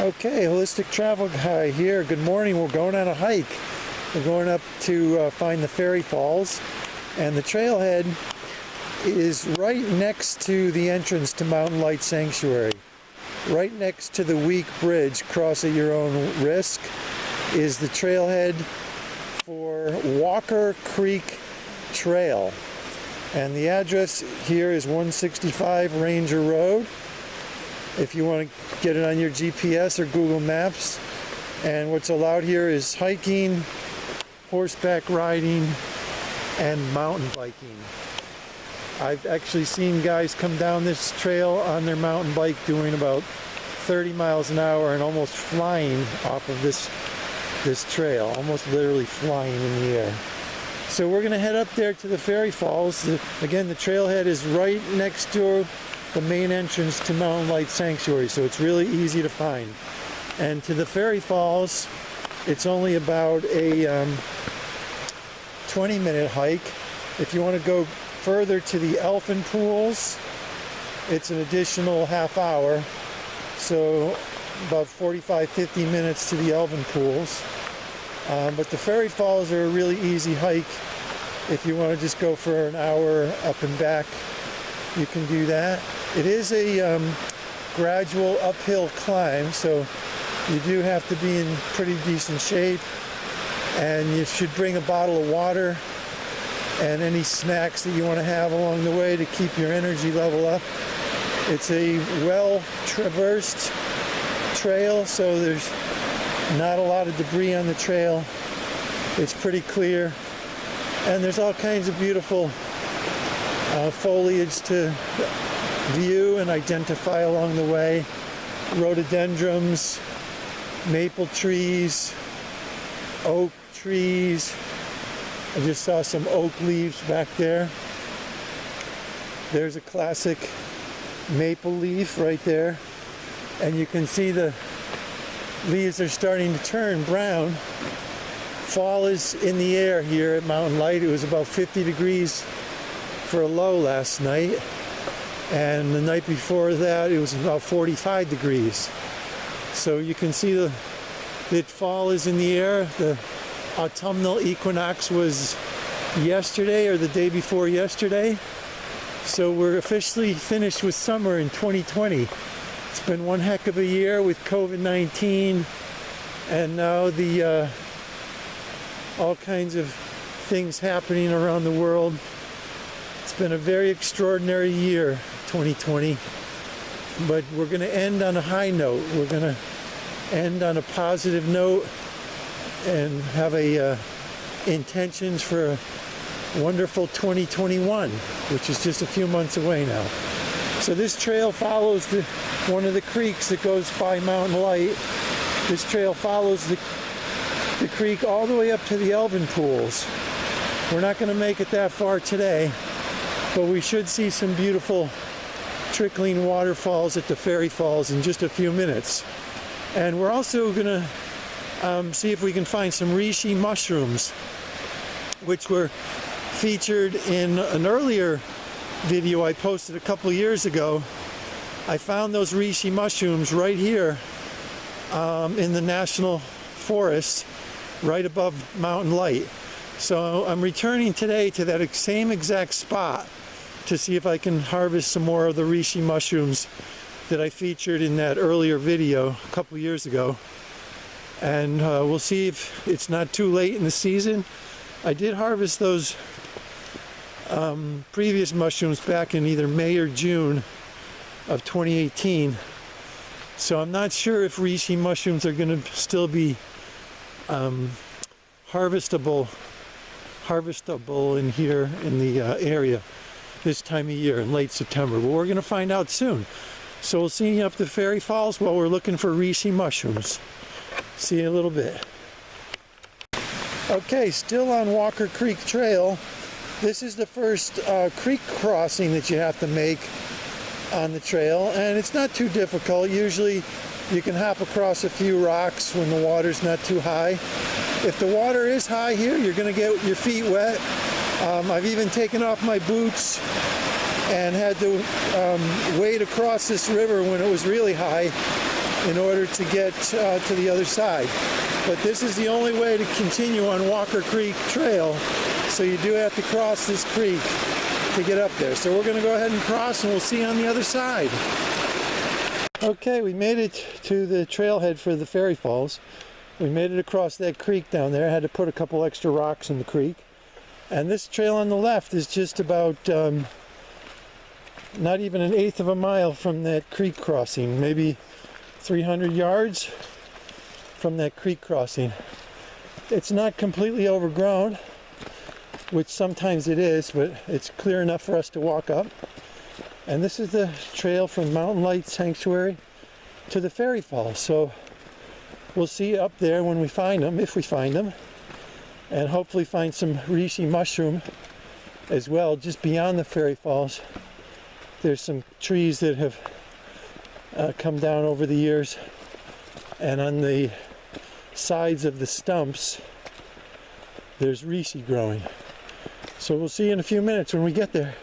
Okay, Holistic Travel Guy here. Good morning. We're going on a hike. We're going up to find the Faery Falls, and the trailhead is right next to the entrance to Mountain Light Sanctuary. Right next to the Weak Bridge, cross at your own risk, is the trailhead for Walker Creek Trail. And the address here is 165 Ranger Road, if you want to get it on your GPS or Google Maps. And what's allowed here is hiking, horseback riding, and mountain biking. I've actually seen guys come down this trail on their mountain bike doing about 30 miles an hour and almost flying off of this trail, almost literally flying in the air. So we're going to head up there to the Faery Falls. Again, the trailhead is right next to the main entrance to Mountain Light Sanctuary, so it's really easy to find. And to the Faery Falls, it's only about a 20-minute hike. If you want to go further to the Elfin Pools, it's an additional half hour, so about 45-50 minutes to the Elfin Pools. But the Faery Falls are a really easy hike. If you want to just go for an hour up and back, you can do that. It is a gradual uphill climb, so you do have to be in pretty decent shape, and you should bring a bottle of water and any snacks that you want to have along the way to keep your energy level up. It's a well-traversed trail, so there's not a lot of debris on the trail. It's pretty clear, and there's all kinds of beautiful foliage to view and identify along the way. Rhododendrons, maple trees, oak trees. I just saw some oak leaves back there. There's a classic maple leaf right there, and you can see the leaves are starting to turn brown. Fall is in the air here at Mountain Light. It was about 50 degrees for a low last night, and the night before that it was about 45 degrees. So you can see that fall is in the air. The autumnal equinox was yesterday or the day before yesterday. So we're officially finished with summer in 2020. It's been one heck of a year with COVID-19, and now the all kinds of things happening around the world. It's been a very extraordinary year, 2020, but we're going to end on a high note. We're going to end on a positive note and have intentions for a wonderful 2021, which is just a few months away now. So this trail follows one of the creeks that goes by Mountain Light. This trail follows the creek all the way up to the Elfin Pools. We're not going to make it that far today, but we should see some beautiful trickling waterfalls at the Faery Falls in just a few minutes. And we're also going to see if we can find some Reishi Mushrooms, which were featured in an earlier video I posted a couple years ago. I found those Reishi Mushrooms right here in the National Forest right above Mountain Light. So I'm returning today to that same exact spot to see if I can harvest some more of the Reishi Mushrooms that I featured in that earlier video a couple years ago. And we'll see if it's not too late in the season. I did harvest those previous mushrooms back in either May or June of 2018. So I'm not sure if Reishi mushrooms are going to still be harvestable in here in the area this time of year in late September. But we're going to find out soon. So we'll see you up the Faery Falls while we're looking for Reishi mushrooms. See you in a little bit. Okay, still on Walker Creek Trail. This is the first creek crossing that you have to make on the trail, and it's not too difficult. Usually you can hop across a few rocks when the water's not too high. If the water is high here, you're going to get your feet wet. I've even taken off my boots and had to wade across this river when it was really high. in order to get to the other side. But this is the only way to continue on Walker Creek Trail, so you do have to cross this creek to get up there. So we're going to go ahead and cross, and we'll see you on the other side. Okay, we made it to the trailhead for the Faery Falls. We made it across that creek down there. I had to put a couple extra rocks in the creek. And this trail on the left is just about not even an eighth of a mile from that creek crossing, maybe 300 yards from that creek crossing. It's not completely overgrown, which sometimes it is, but it's clear enough for us to walk up. And this is the trail from Mountain Light Sanctuary to the Faery Falls. So we'll see you up there when we find them, if we find them, and hopefully find some Reishi mushroom as well. Just beyond the Faery Falls, there's some trees that have come down over the years, and on the sides of the stumps there's reishi growing. So we'll see you in a few minutes when we get there.